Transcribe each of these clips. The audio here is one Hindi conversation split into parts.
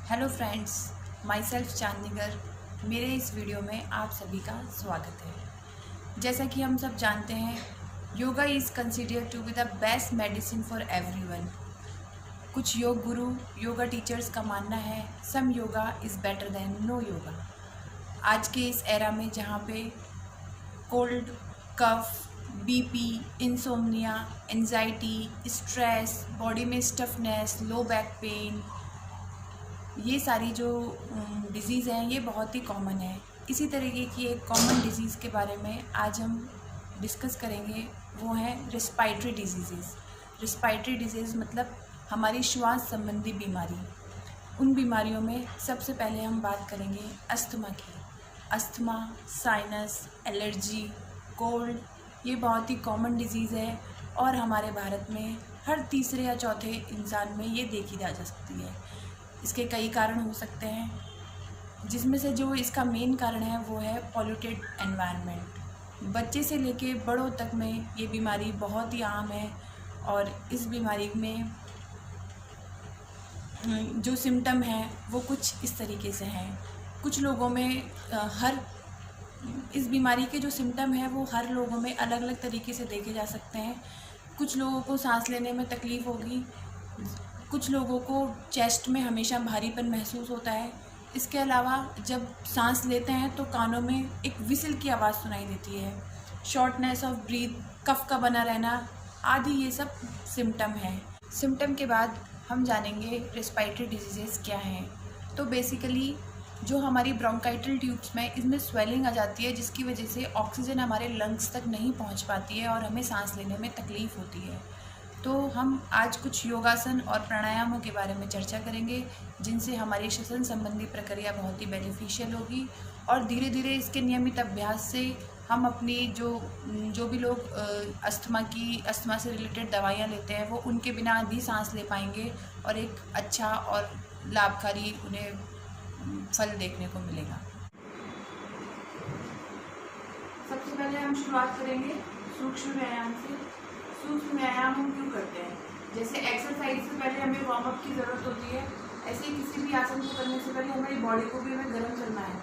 हेलो फ्रेंड्स, माई सेल्फ चांदीगर। मेरे इस वीडियो में आप सभी का स्वागत है। जैसा कि हम सब जानते हैं, yoga is considered to be the best medicine for everyone. कुछ योग गुरु, योगा टीचर्स का मानना है some yoga is better than no yoga. आज के इस एरा में जहाँ पे cold, cough, BP, insomnia, anxiety, stress, body में स्टफनेस, लो बैक पेन, ये सारी जो डिज़ीज़ हैं ये बहुत ही कॉमन है। इसी तरीके की एक कॉमन डिज़ीज़ के बारे में आज हम डिस्कस करेंगे, वो है रेस्पिरेटरी डिजीज़। रेस्पिरेटरी डिजीज़ मतलब हमारी श्वास संबंधी बीमारी। उन बीमारियों में सबसे पहले हम बात करेंगे अस्थमा की। अस्थमा, साइनस, एलर्जी, कोल्ड, ये बहुत ही कॉमन डिज़ीज़ है और हमारे भारत में हर तीसरे या चौथे इंसान में ये देखी जा सकती है। इसके कई कारण हो सकते हैं, जिसमें से जो इसका मेन कारण है वो है पॉल्यूटेड एनवायरनमेंट। बच्चे से लेके बड़ों तक में ये बीमारी बहुत ही आम है और इस बीमारी में जो सिम्टम हैं वो कुछ इस तरीके से हैं। कुछ लोगों में इस बीमारी के जो सिम्टम हैं वो हर लोगों में अलग अलग तरीके से देखे जा सकते हैं। कुछ लोगों को सांस लेने में तकलीफ़ होगी, कुछ लोगों को चेस्ट में हमेशा भारीपन महसूस होता है। इसके अलावा जब सांस लेते हैं तो कानों में एक विसल की आवाज़ सुनाई देती है। शॉर्टनेस ऑफ ब्रीथ, कफ का बना रहना आदि ये सब सिम्टम हैं। सिम्टम के बाद हम जानेंगे रेस्पिरेटरी डिजीज़ेज़ क्या हैं। तो बेसिकली जो हमारी ब्रोंकाइटल ट्यूब्स में इसमें स्वेलिंग आ जाती है, जिसकी वजह से ऑक्सीजन हमारे लंग्स तक नहीं पहुंच पाती है और हमें सांस लेने में तकलीफ़ होती है। तो हम आज कुछ योगासन और प्राणायामों के बारे में चर्चा करेंगे, जिनसे हमारी श्वसन संबंधी प्रक्रिया बहुत ही बेनिफिशियल होगी और धीरे धीरे इसके नियमित अभ्यास से हम अपनी जो भी लोग अस्थमा से रिलेटेड दवाइयाँ लेते हैं वो उनके बिना भी सांस ले पाएंगे और एक अच्छा और लाभकारी उन्हें फल देखने को मिलेगा। सबसे पहले हम शुरुआत करेंगे सूक्ष्म व्यायाम से। सूक्ष्म व्यायाम हम क्यों करते हैं? जैसे एक्सरसाइज से पहले हमें वार्म अप की ज़रूरत होती है, ऐसे ही किसी भी आसन को करने से पहले हमारी बॉडी को भी हमें गर्म करना है,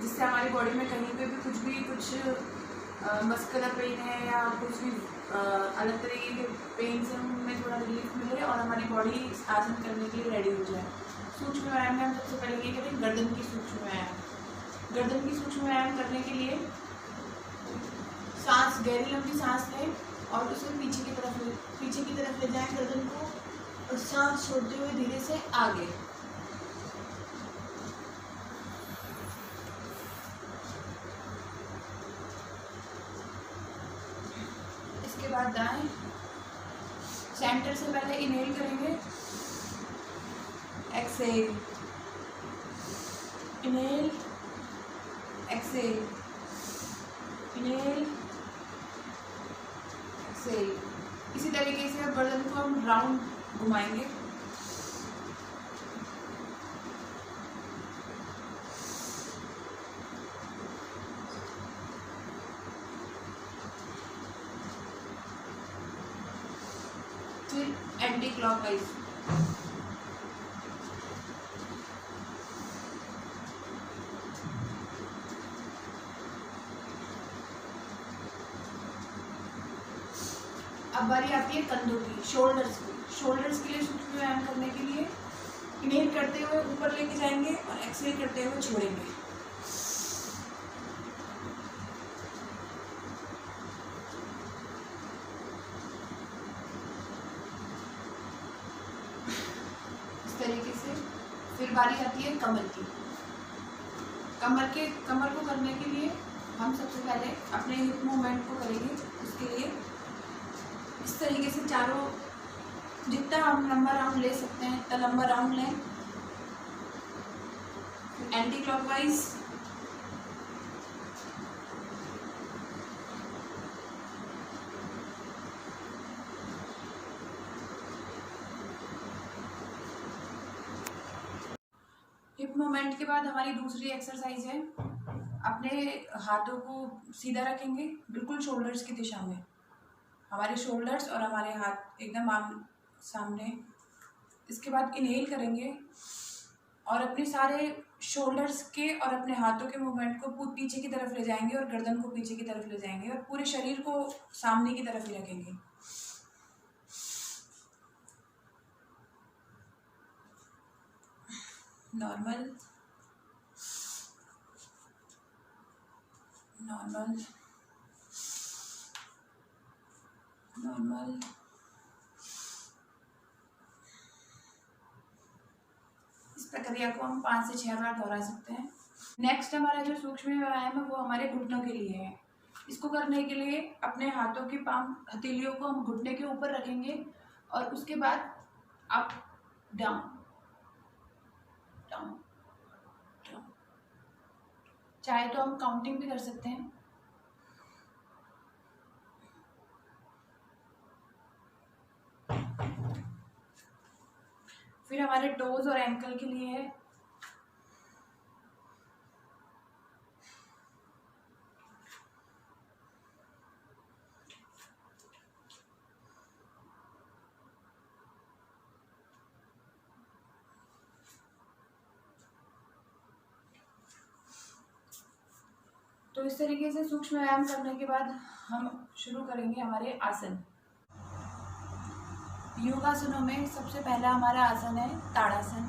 जिससे हमारी बॉडी में कहीं पे भी कुछ मस्कुलर पेन है या कुछ भी अलग तरीके के पेन से हमें थोड़ा रिलीफ मिले और हमारी बॉडी इस आसन करने के लिए रेडी हो जाए। सूक्ष्म व्यायाम में हम सबसे पहले ये करें गर्दन की सूक्ष्म व्यायाम। गर्दन की सूक्ष्म व्यायाम करने के लिए सांस, गहरी लंबी सांस लें और उसे पीछे की तरफ ले जाएं गर्दन को और सांस छोड़ते हुए धीरे से आगे। इसके बाद दाएं सेंटर से पहले इनहेल करेंगे, exhale, inhale, exhale, inhale, exhale. इसी तरीके से गर्दन को हम राउंड घुमाएंगे। फिर एंटी क्लॉकवाइज। अब बारी आती है कंधों की, शोल्डर्स की। शोल्डर्स के लिए सूक्ष्म व्यायाम करने के लिए इनहेल करते हुए ऊपर लेके जाएंगे और एक्सहेल करते हुए छोड़ेंगे। इस तरीके से। फिर बारी आती है कमर की। कमर को करने के लिए हम सबसे पहले अपने हिप मूवमेंट को करेंगे। उसके लिए इस तरीके से चारों, जितना हम लंबा राउंड ले सकते हैं इतना लंबा राउंड लें। एंटी क्लॉकवाइज, हिप मूवमेंट के बाद हमारी दूसरी एक्सरसाइज है, अपने हाथों को सीधा रखेंगे बिल्कुल शोल्डर्स की दिशा में। हमारे शोल्डर्स और हमारे हाथ एकदम सामने। इसके बाद इनहेल करेंगे और अपने सारे शोल्डर्स के और अपने हाथों के मूवमेंट को पीछे की तरफ ले जाएंगे और गर्दन को पीछे की तरफ ले जाएंगे और पूरे शरीर को सामने की तरफ ही रखेंगे। Normal, normal, normal. इस प्रक्रिया को हम 5 से 6 बार दोहरा सकते हैं। नेक्स्ट हमारा जो सूक्ष्म व्यायाम है वो हमारे घुटनों के लिए है। इसको करने के लिए अपने हाथों की पाम हथेलियों को हम घुटने के ऊपर रखेंगे और उसके बाद अप डाउन डाउन डाउन। चाहे तो हम काउंटिंग भी कर सकते हैं। फिर हमारे टोज और एंकल के लिए है। तो इस तरीके से सूक्ष्म व्यायाम करने के बाद हम शुरू करेंगे हमारे आसन। योगासनों में सबसे पहला हमारा आसन है ताड़ासन।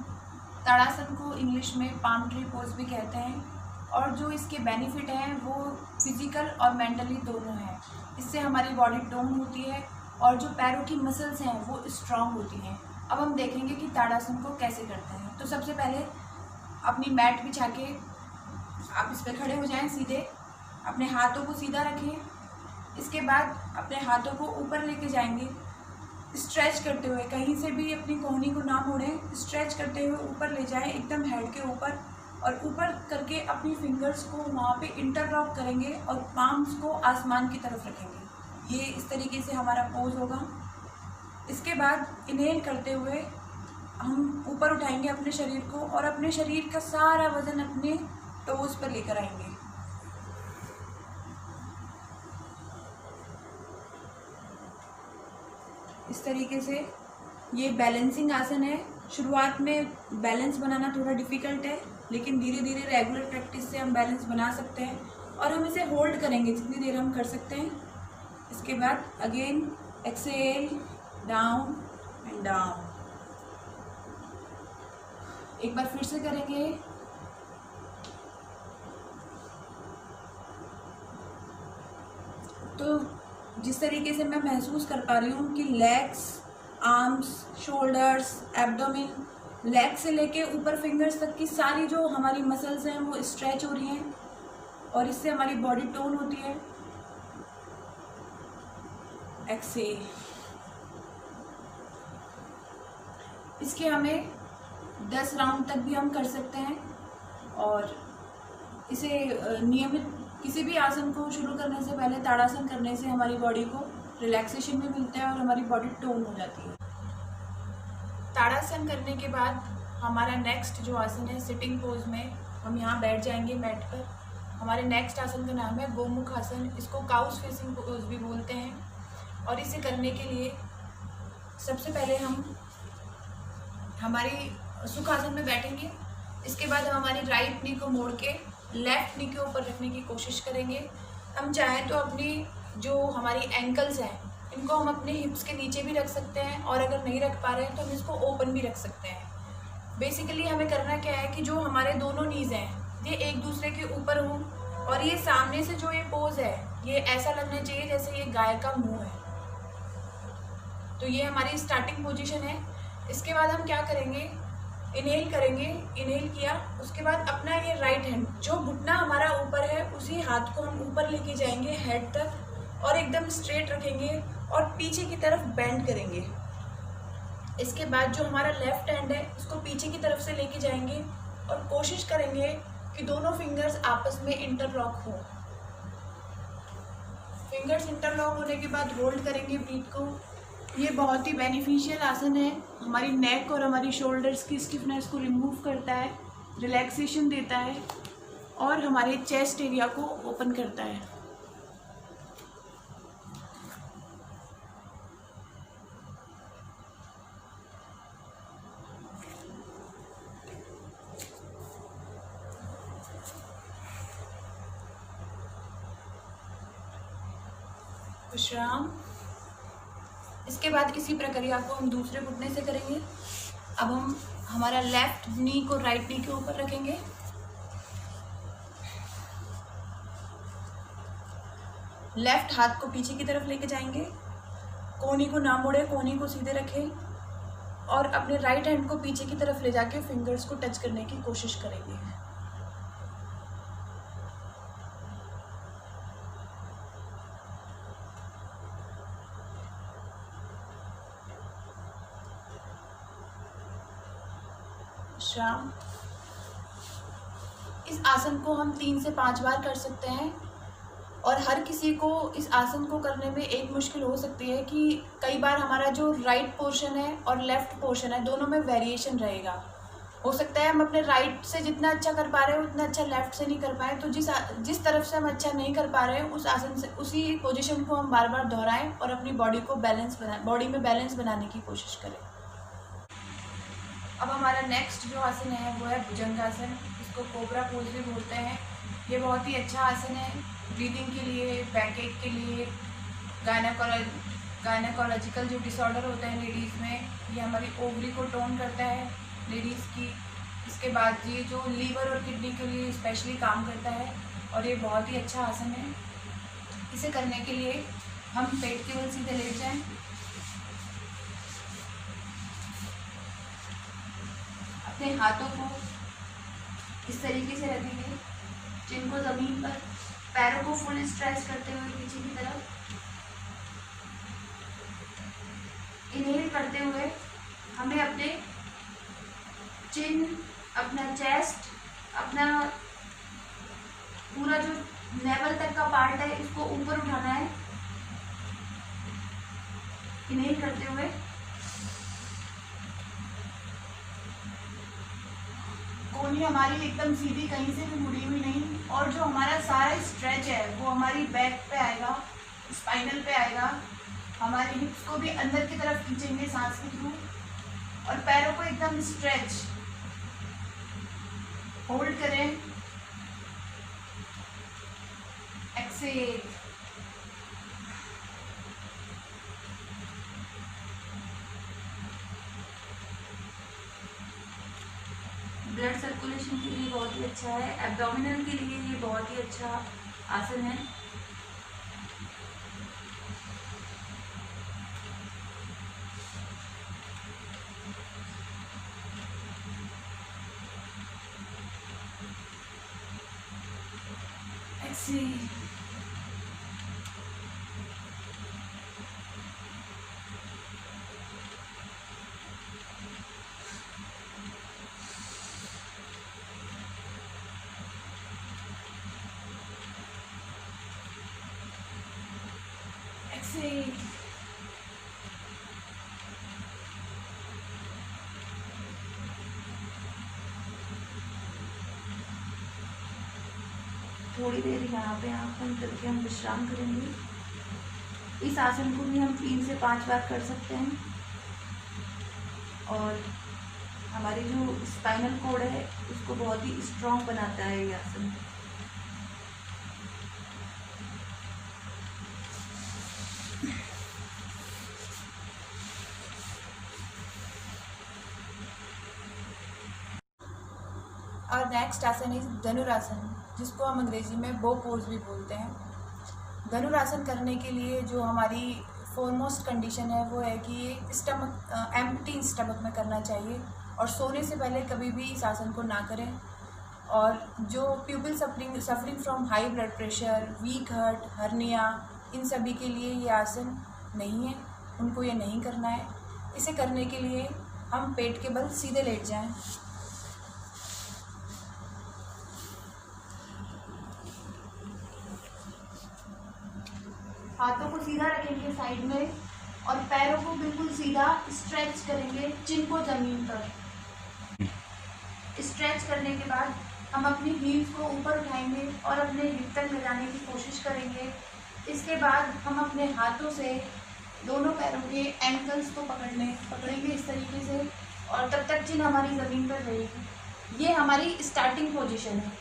ताड़ासन को इंग्लिश में पाम ट्री पोज भी कहते हैं और जो इसके बेनिफिट हैं वो फिजिकल और मेंटली दोनों हैं। इससे हमारी बॉडी टोन होती है और जो पैरों की मसल्स हैं वो स्ट्रांग होती हैं। अब हम देखेंगे कि ताड़ासन को कैसे करते हैं। तो सबसे पहले अपनी मैट बिछा के आप इस पर खड़े हो जाएं सीधे, अपने हाथों को सीधा रखें। इसके बाद अपने हाथों को ऊपर लेके जाएंगे स्ट्रेच करते हुए, कहीं से भी अपनी कोहनी को ना मोड़ें, स्ट्रेच करते हुए ऊपर ले जाएं एकदम हेड के ऊपर और ऊपर करके अपनी फिंगर्स को वहाँ पे इंटरलॉक करेंगे और पाम्स को आसमान की तरफ रखेंगे। ये इस तरीके से हमारा पोज होगा। इसके बाद इनहेल करते हुए हम ऊपर उठाएंगे अपने शरीर को और अपने शरीर का सारा वजन अपने टोज पर लेकर आएंगे। इस तरीके से ये बैलेंसिंग आसन है। शुरुआत में बैलेंस बनाना थोड़ा डिफ़िकल्ट है, लेकिन धीरे धीरे रेगुलर प्रैक्टिस से हम बैलेंस बना सकते हैं और हम इसे होल्ड करेंगे जितनी देर हम कर सकते हैं। इसके बाद again exhale, down and down. एक बार फिर से करेंगे। तो जिस तरीके से मैं महसूस कर पा रही हूँ कि legs, arms, shoulders, abdomen, leg से लेके ऊपर फिंगर्स तक की सारी जो हमारी मसल्स हैं वो स्ट्रेच हो रही हैं और इससे हमारी बॉडी टोन होती है। एक्सेल। इसके हमें 10 राउंड तक भी हम कर सकते हैं और इसे नियमित किसी भी आसन को शुरू करने से पहले ताड़ासन करने से हमारी बॉडी को रिलैक्सेशन भी मिलता है और हमारी बॉडी टोन हो जाती है। ताड़ासन करने के बाद हमारा नेक्स्ट जो आसन है सिटिंग पोज में हम यहाँ बैठ जाएंगे मैट पर। हमारे नेक्स्ट आसन का नाम है गोमुख आसन। इसको काउस फेसिंग पोज भी बोलते हैं और इसे करने के लिए सबसे पहले हम हमारी सुखासन में बैठेंगे। इसके बाद हम हमारी राइट नी को मोड़ के लेफ्ट नी के ऊपर रखने की कोशिश करेंगे। हम चाहें तो अपनी जो हमारी एंकल्स हैं इनको हम अपने हिप्स के नीचे भी रख सकते हैं और अगर नहीं रख पा रहे हैं तो हम इसको ओपन भी रख सकते हैं। बेसिकली हमें करना क्या है कि जो हमारे दोनों नीज हैं ये एक दूसरे के ऊपर हों और ये सामने से जो ये पोज है ये ऐसा लगना चाहिए जैसे ये गाय का मुँह है। तो ये हमारी स्टार्टिंग पोजीशन है। इसके बाद हम क्या करेंगे, इनहेल करेंगे। इनहेल किया उसके बाद अपना ये राइट हैंड जो घुटना हमारा ऊपर है उसी हाथ को हम ऊपर लेके जाएंगे हेड तक और एकदम स्ट्रेट रखेंगे और पीछे की तरफ बेंड करेंगे। इसके बाद जो हमारा लेफ्ट हैंड है उसको पीछे की तरफ से लेके जाएंगे और कोशिश करेंगे कि दोनों फिंगर्स आपस में इंटरलॉक हो। फिंगर्स इंटरलॉक होने के बाद होल्ड करेंगे ब्रीथ को। ये बहुत ही बेनिफिशियल आसन है। हमारी नेक और हमारी शोल्डर्स की स्टिफनेस को रिमूव करता है, रिलैक्सेशन देता है और हमारे चेस्ट एरिया को ओपन करता है। विश्राम। इसके बाद इसी प्रक्रिया को हम दूसरे घुटने से करेंगे। अब हम हमारा लेफ्ट नी को राइट नी के ऊपर रखेंगे। लेफ्ट हाथ को पीछे की तरफ लेके जाएंगे। कोहनी को ना मोड़े, कोहनी को सीधे रखें और अपने राइट हैंड को पीछे की तरफ ले जाके फिंगर्स को टच करने की कोशिश करेंगे। विश्राम। इस आसन को हम 3 से 5 बार कर सकते हैं और हर किसी को इस आसन को करने में एक मुश्किल हो सकती है कि कई बार हमारा जो राइट पोर्शन है और लेफ्ट पोर्शन है दोनों में वेरिएशन रहेगा। हो सकता है हम अपने राइट से जितना अच्छा कर पा रहे हैं उतना अच्छा लेफ्ट से नहीं कर पाए, तो जिस तरफ से हम अच्छा नहीं कर पा रहे हैं उस आसन से उसी पोजीशन को हम बार बार दोहराएं और अपनी बॉडी में बैलेंस बनाने की कोशिश करें। अब हमारा नेक्स्ट जो आसन है वो है भुजंगासन। इसको कोबरा पोज भी बोलते हैं। ये बहुत ही अच्छा आसन है ब्रीदिंग के लिए, बैकएक के लिए, गायनेकोलॉजिकल जो डिसऑर्डर होता है लेडीज़ में, ये हमारी ओवरी को टोन करता है लेडीज़ की। इसके बाद ये जो लीवर और किडनी के लिए स्पेशली काम करता है और ये बहुत ही अच्छा आसन है। इसे करने के लिए हम पेट के बल सीधे लेट जाएं। अपने हाथों को इस तरीके से रखेंगे, चिन को ज़मीन पर, पैरों को फुल स्ट्रेच करते हुए पीछे की तरफ। इनहेल करते हुए हमें अपने चिन, अपना चेस्ट, अपना पूरा जो नेवल तक का पार्ट है इसको ऊपर उठाना है। इनहेल करते हुए कोहनी हमारी एकदम सीधी, कहीं से भी मुड़ी हुई नहीं, और जो हमारा सारा स्ट्रेच है वो हमारी बैक पे आएगा, स्पाइनल पे आएगा। हमारे हिप्स को भी अंदर की तरफ खींचेंगे सांस के थ्रू और पैरों को एकदम स्ट्रेच होल्ड करें। एक्सेल। ब्लड सर्कुलेशन के लिए बहुत ही अच्छा है। एब्डोमिनल के लिए ये बहुत ही अच्छा आसन है। एक्सेल। एक्सेल। थोड़ी देर यहाँ पे आँख बंद करके हम विश्राम करेंगे। इस आसन को भी हम 3 से 5 बार कर सकते हैं और हमारी जो स्पाइनल कोड है उसको बहुत ही स्ट्रॉन्ग बनाता है ये आसन। और नेक्स्ट आसन इज धनुरासन, जिसको हम अंग्रेजी में बो पोज भी बोलते हैं। धनुरासन करने के लिए जो हमारी फोरमोस्ट कंडीशन है वो है कि स्टमक एम्प्टी स्टमक में करना चाहिए और सोने से पहले कभी भी इस आसन को ना करें। और जो people suffering from high blood pressure, weak heart, hernia, इन सभी के लिए ये आसन नहीं है, उनको ये नहीं करना है। इसे करने के लिए हम पेट के बल सीधे लेट जाएं। हाथों को सीधा रखेंगे साइड में और पैरों को बिल्कुल सीधा स्ट्रेच करेंगे, चिन को जमीन पर। स्ट्रेच करने के बाद हम अपनी हील्स को ऊपर उठाएंगे और अपने हिप तक ले जाने की कोशिश करेंगे। इसके बाद हम अपने हाथों से दोनों पैरों के एंकल्स को पकड़ेंगे इस तरीके से और तब तक चिन हमारी ज़मीन पर रहेगी। ये हमारी स्टार्टिंग पोजीशन है।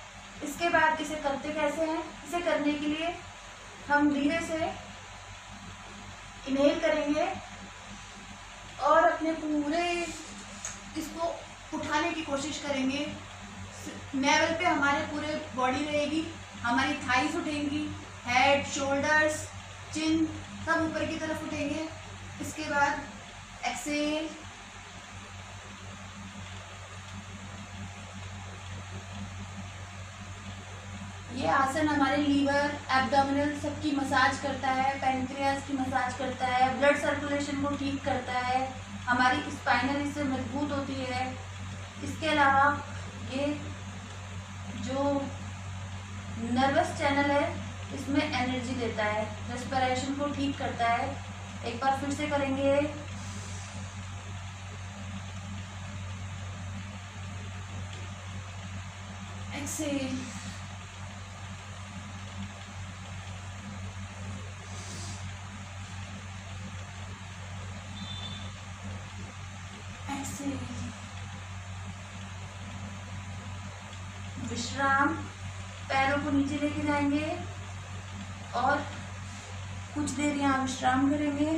इसके बाद इसे करते कैसे हैं? इसे करने के लिए हम धीरे से इनहेल करेंगे और अपने पूरे इसको उठाने की कोशिश करेंगे। नेवल पे हमारे पूरे बॉडी रहेगी, हमारी थाइस उठेंगी, हेड, शोल्डर्स, चिन सब ऊपर की तरफ उठेंगे। इसके बाद एक्सेल, ये आसन हमारे लीवर, एब्डोमिनल सबकी मसाज करता है, पैनक्रियाज की मसाज करता है, ब्लड सर्कुलेशन को ठीक करता है, हमारी स्पाइनल इससे मजबूत होती है। इसके अलावा ये जो नर्वस चैनल है इसमें एनर्जी देता है, रेस्पिरेशन को ठीक करता है। एक बार फिर से करेंगे। एक्सेल, विश्राम, पैरों को नीचे लेके जाएंगे और कुछ देर यहाँ विश्राम करेंगे।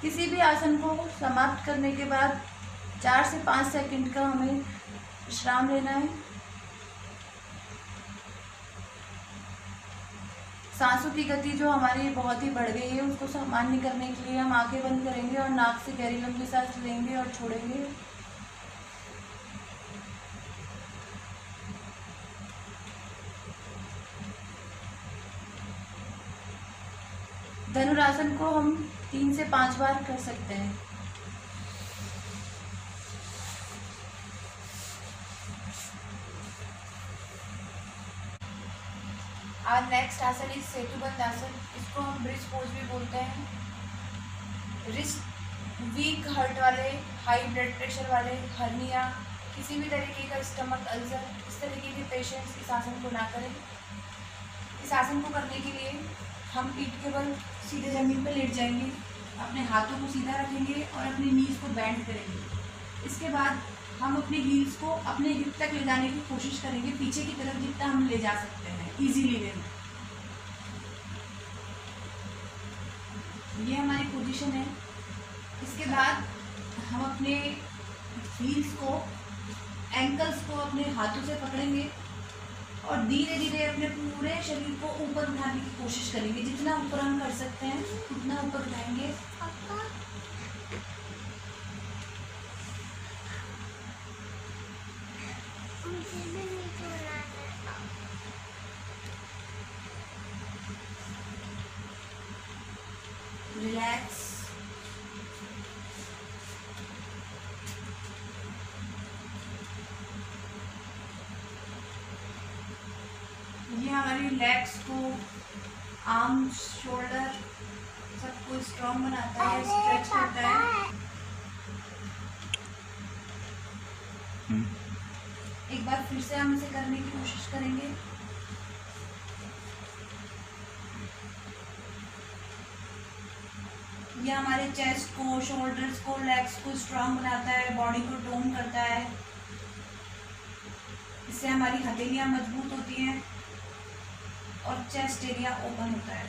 किसी भी आसन को समाप्त करने के बाद 4 से 5 सेकंड का हमें विश्राम लेना है। सांसों की गति जो हमारी बहुत ही बढ़ गई है उसको सामान्य करने के लिए हम आंखें बंद करेंगे और नाक से गहरी लंबी सांस लेंगे और छोड़ेंगे। धनुरासन को हम 3 से 5 बार कर सकते हैं। आज नेक्स्ट आसन इस सेतुबंध आसन, इसको हम ब्रिज पोज भी बोलते हैं। रिस्ट वीक हार्ट वाले, हाई ब्लड प्रेशर वाले, हर्निया, किसी भी तरीके का स्टमक अल्सर, इस तरीके के पेशेंट्स इस आसन को ना करें। इस आसन को करने के लिए हम पीठ के बल सीधे ज़मीन पर लेट जाएंगे, अपने हाथों को सीधा रखेंगे और अपनी नीज को बैंड करेंगे। इसके बाद हम अपने हील्स को अपने हिप तक ले जाने की कोशिश करेंगे, पीछे की तरफ जितना हम ले जा सकते हैं इजीली वे में। ये हमारी पोजीशन है। इसके बाद हम अपने हील्स को, एंकल्स को अपने हाथों से पकड़ेंगे और धीरे धीरे अपने पूरे शरीर को ऊपर उठाने की कोशिश करेंगे। जितना ऊपर हम कर सकते हैं उतना ऊपर उठाएंगे। रिलैक्स। ये हमारी लेग्स को, आर्म, शोल्डर सबको स्ट्रॉन्ग बनाता है, स्ट्रेच करता है। एक बार फिर से हम इसे करने की कोशिश करेंगे। ये हमारे चेस्ट को, शोल्डर्स को, लेग्स को स्ट्रॉन्ग बनाता है, बॉडी को टोन करता है। इससे हमारी हथेलियां मजबूत होती हैं और चेस्ट एरिया ओपन होता है।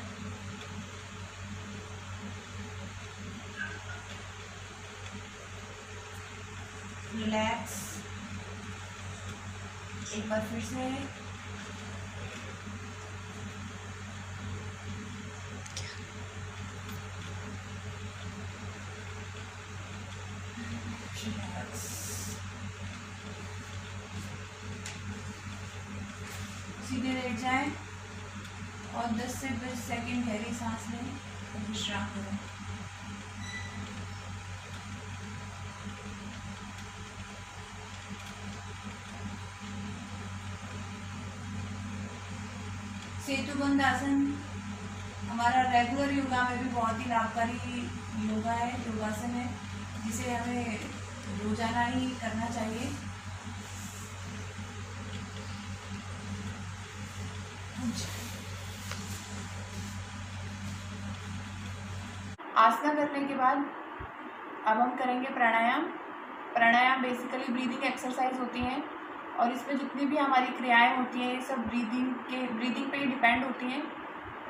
रिलैक्स। एक बार फिर से। रिलैक्स। सीधे लेट जाएं और 10 से 20 सेकंड गहरी सांस लें और विश्राम करें। सेतुबंध आसन हमारा रेगुलर योगा में भी बहुत ही लाभकारी योगा है, योगासन है, जिसे हमें रोजाना ही करना चाहिए। आसना करने के बाद अब हम करेंगे प्राणायाम। प्राणायाम बेसिकली ब्रीदिंग एक्सरसाइज होती हैं और इसमें जितनी भी हमारी क्रियाएं होती हैं ये सब ब्रीदिंग पे ही डिपेंड होती हैं।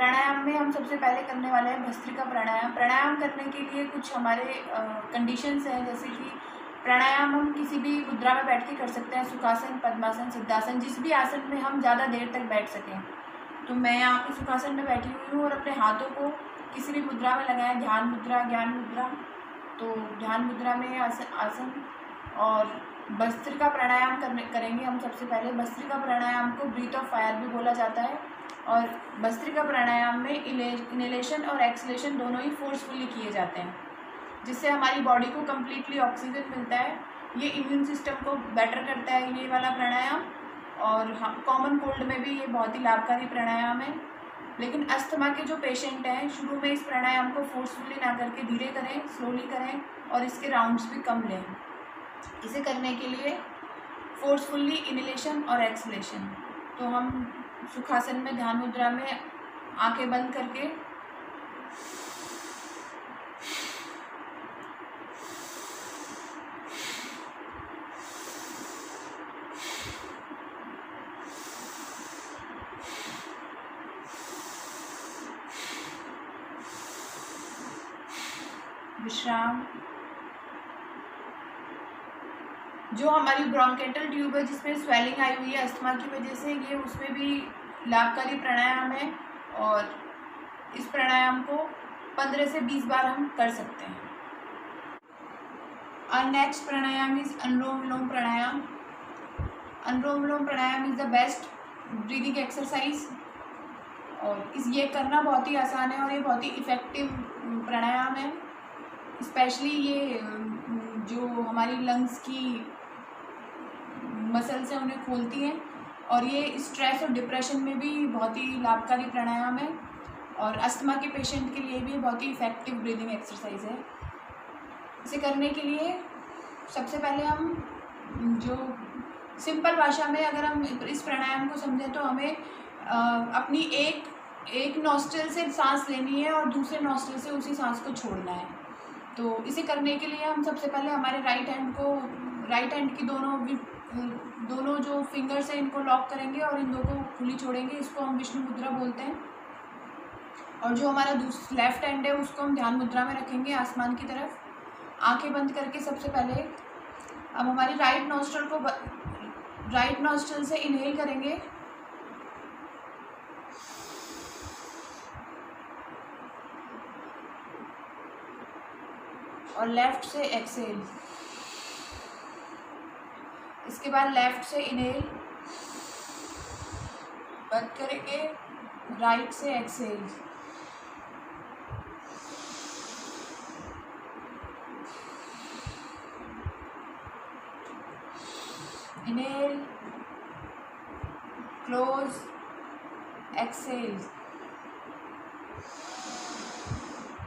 प्राणायाम में हम सबसे पहले करने वाले हैं भस्त्रिका प्राणायाम। प्राणायाम करने के लिए कुछ हमारे कंडीशंस हैं, जैसे कि प्राणायाम हम किसी भी मुद्रा में बैठ के कर सकते हैं, सुखासन, पद्मासन, सिद्धासन, जिस भी आसन में हम ज़्यादा देर तक बैठ सकें। तो मैं यहाँ पे सुखासन में बैठी हुई हूँ और अपने हाथों को किसी भी मुद्रा में लगाएं, ध्यान मुद्रा, ज्ञान मुद्रा। तो ध्यान मुद्रा में आसन और भस्त्रिका प्राणायाम करेंगे हम सबसे पहले। भस्त्रिका प्राणायाम को ब्रीथ ऑफ फायर भी बोला जाता है और भस्त्रिका प्राणायाम में इनहेलेशन और एक्सलेशन दोनों ही फोर्सफुली किए जाते हैं, जिससे हमारी बॉडी को कम्प्लीटली ऑक्सीजन मिलता है। ये इम्यून सिस्टम को बेटर करता है ये वाला प्राणायाम, और कॉमन कोल्ड में भी ये बहुत ही लाभकारी प्राणायाम है। लेकिन अस्थमा के जो पेशेंट हैं, शुरू में इस प्राणायाम को फोर्सफुली ना करके धीरे करें, स्लोली करें और इसके राउंड्स भी कम लें। इसे करने के लिए फोर्सफुली इनहेलेशन और एक्सलेशन। तो हम सुखासन में ध्यान मुद्रा में आंखें बंद करके विश्राम। जो हमारी ब्रोंकेटल ट्यूब है जिसमें स्वेलिंग आई हुई है अस्थमा की वजह से, ये उसमें भी लाभकारी प्राणायाम है और इस प्राणायाम को 15 से 20 बार हम कर सकते हैं। और next pranayama is anulom vilom pranayama. Anulom vilom pranayama is the best breathing exercise और ये करना बहुत ही आसान है और ये बहुत ही इफ़ेक्टिव प्राणायाम है। स्पेशली ये जो हमारी लंग्स की मसल्स हैं उन्हें खोलती हैं और ये स्ट्रेस और डिप्रेशन में भी बहुत ही लाभकारी प्राणायाम है और अस्थमा के पेशेंट के लिए भी बहुत ही इफ़ेक्टिव ब्रीदिंग एक्सरसाइज है। इसे करने के लिए सबसे पहले हम जो सिंपल भाषा में अगर हम इस प्राणायाम को समझें तो हमें अपनी एक नॉस्ट्रिल से सांस लेनी है और दूसरे नॉस्ट्रिल से उसी सांस को छोड़ना है। तो इसे करने के लिए हम सबसे पहले हमारे राइट हैंड की दोनों जो फिंगर्स हैं इनको लॉक करेंगे और इन दो को खुली छोड़ेंगे। इसको हम विष्णु मुद्रा बोलते हैं। और जो हमारा लेफ्ट हैंड है उसको हम ध्यान मुद्रा में रखेंगे आसमान की तरफ, आंखें बंद करके। सबसे पहले अब हमारी राइट नॉस्ट्रिल से इनहेल करेंगे और लेफ्ट से एक्सहेल। इसके बाद लेफ्ट से इनहेल बंद करेंगे, राइट से exhale. Inhale, close, exhale,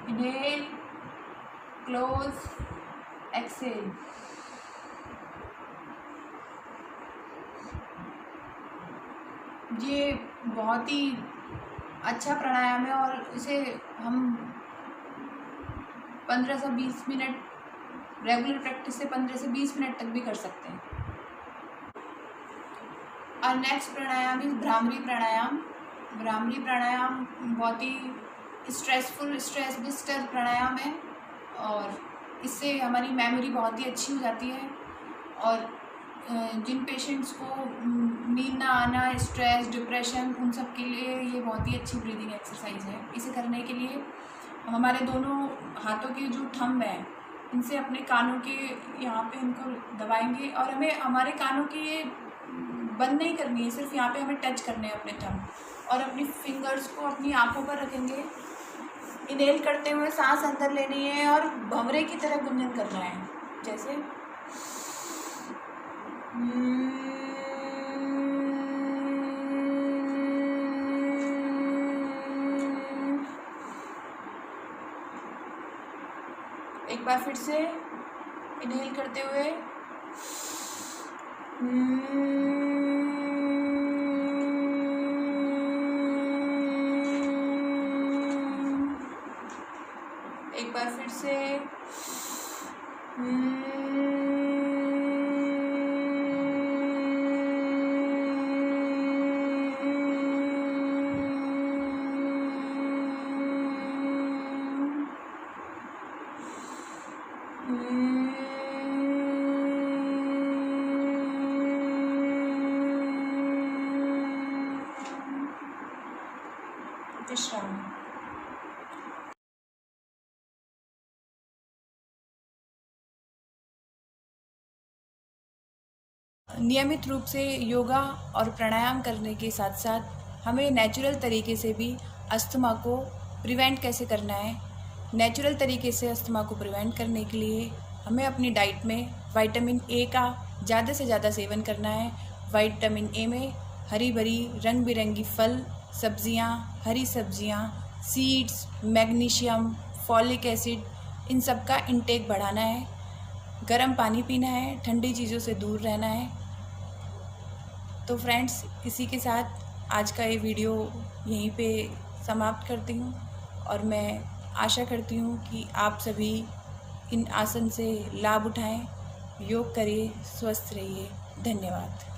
inhale, close, exhale. ये बहुत ही अच्छा प्राणायाम है और इसे हम 15 से 20 मिनट रेगुलर प्रैक्टिस से 15 से 20 मिनट तक भी कर सकते हैं। और नेक्स्ट प्राणायाम इज भ्रामरी प्राणायाम। भ्रामरी प्राणायाम बहुत ही स्ट्रेस बस्टर प्राणायाम है और इससे हमारी मेमोरी बहुत ही अच्छी हो जाती है और जिन पेशेंट्स को नींद ना आना, स्ट्रेस, डिप्रेशन, उन सब के लिए ये बहुत ही अच्छी ब्रीदिंग एक्सरसाइज है। इसे करने के लिए हम हमारे दोनों हाथों के जो थंब हैं इनसे अपने कानों के यहाँ पे इनको दबाएंगे और हमें हमारे कानों की ये बंद नहीं करनी है, सिर्फ यहाँ पे हमें टच करने हैं अपने थंब और अपनी फिंगर्स को अपनी आँखों पर रखेंगे। इनहेल करते हुए सांस अंदर लेनी है और भंवरे की तरह गुंजन करना है, जैसे एक बार फिर से इनहेल करते हुए एक बार फिर से विश्राम। नियमित रूप से योगा और प्राणायाम करने के साथ साथ हमें नेचुरल तरीके से भी अस्थमा को प्रिवेंट कैसे करना है। नेचुरल तरीके से अस्थमा को प्रिवेंट करने के लिए हमें अपनी डाइट में विटामिन ए का ज़्यादा से ज़्यादा सेवन करना है। विटामिन ए में हरी भरी रंग बिरंगी फल, सब्जियां, हरी सब्जियां, सीड्स, मैग्नीशियम, फॉलिक एसिड, इन सब का इंटेक बढ़ाना है। गर्म पानी पीना है, ठंडी चीज़ों से दूर रहना है। तो फ्रेंड्स, इसी के साथ आज का ये वीडियो यहीं पे समाप्त करती हूँ और मैं आशा करती हूँ कि आप सभी इन आसन से लाभ उठाएं, योग करिए, स्वस्थ रहिए। धन्यवाद।